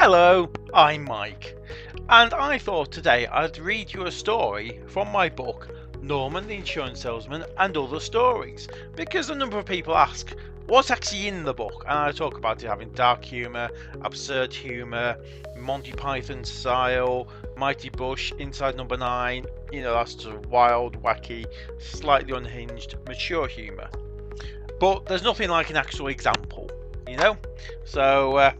Hello, I'm Mike, and I thought today I'd read you a story from my book Norman the Insurance Salesman and Other Stories, because a number of people ask what's actually in the book, and I talk about it having dark humour, absurd humour, Monty Python style, Mighty Bush, Inside Number 9, that's sort of wild, wacky, slightly unhinged, mature humour. But there's nothing like an actual example, So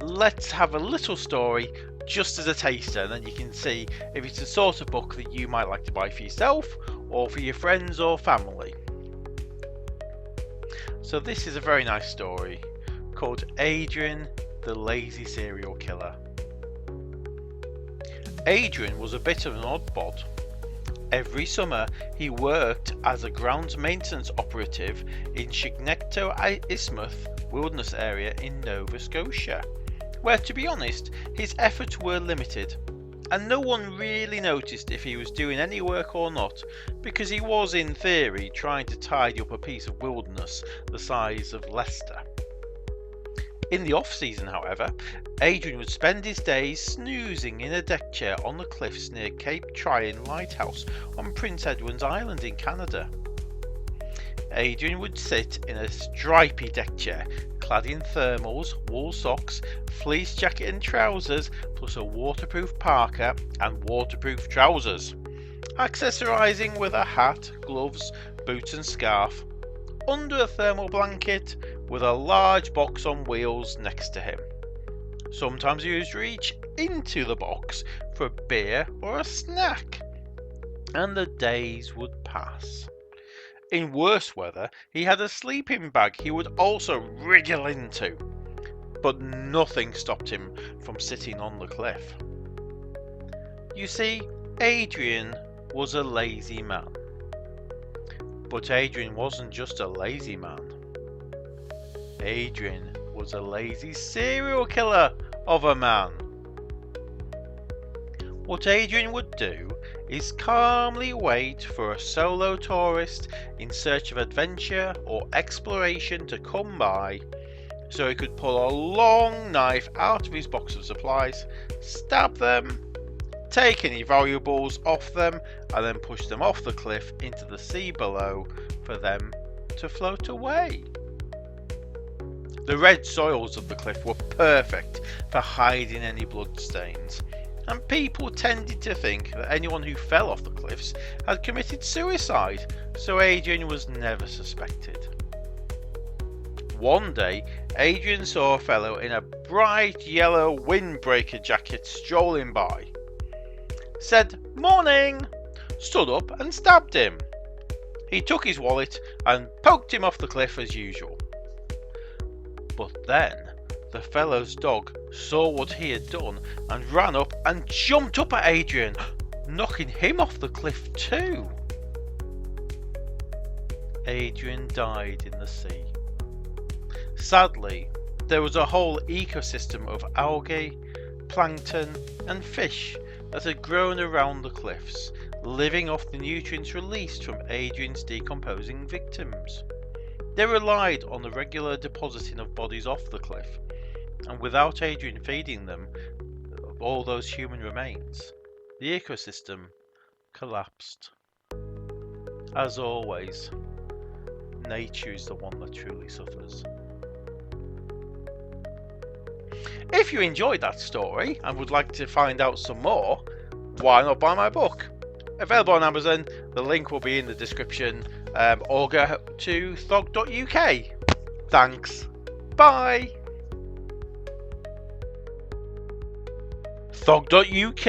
let's have a little story just as a taster, and then you can see if it's the sort of book that you might like to buy for yourself or for your friends or family. So this is a very nice story called Adrian the Lazy Serial Killer. Adrian was a bit of an odd bod. Every summer he worked as a grounds maintenance operative in Chignecto-Ismouth wilderness area in Nova Scotia, where, to be honest, his efforts were limited, and no one really noticed if he was doing any work or not, because he was, in theory, trying to tidy up a piece of wilderness the size of Leicester. In the off-season, however, Adrian would spend his days snoozing in a deck chair on the cliffs near Cape Tryon Lighthouse on Prince Edward's Island in Canada. Adrian would sit in a stripy deck chair, clad in thermals, wool socks, fleece jacket and trousers, plus a waterproof parka and waterproof trousers, accessorising with a hat, gloves, boots and scarf, under a thermal blanket with a large box on wheels next to him. Sometimes he would reach into the box for a beer or a snack, and the days would pass. In worse weather, he had a sleeping bag he would also wriggle into, but nothing stopped him from sitting on the cliff. You see, Adrian was a lazy man. But Adrian wasn't just a lazy man. Adrian was a lazy serial killer of a man. What Adrian would do is calmly wait for a solo tourist in search of adventure or exploration to come by, so he could pull a long knife out of his box of supplies, stab them, take any valuables off them, and then push them off the cliff into the sea below for them to float away. The red soils of the cliff were perfect for hiding any bloodstains, and people tended to think that anyone who fell off the cliffs had committed suicide, so Adrian was never suspected. One day, Adrian saw a fellow in a bright yellow windbreaker jacket strolling by, said "Morning," stood up and stabbed him. He took his wallet and poked him off the cliff as usual. But then the fellow's dog saw what he had done and ran up and jumped up at Adrian, knocking him off the cliff too. Adrian died in the sea. Sadly, there was a whole ecosystem of algae, plankton and fish that had grown around the cliffs, living off the nutrients released from Adrian's decomposing victims. They relied on the regular depositing of bodies off the cliff, and without Adrian feeding them all those human remains, the ecosystem collapsed. As always, nature is the one that truly suffers. If you enjoyed that story and would like to find out some more, why not buy my book? Available on Amazon, the link will be in the description, or go to thog.uk. Thanks, bye! Thog.uk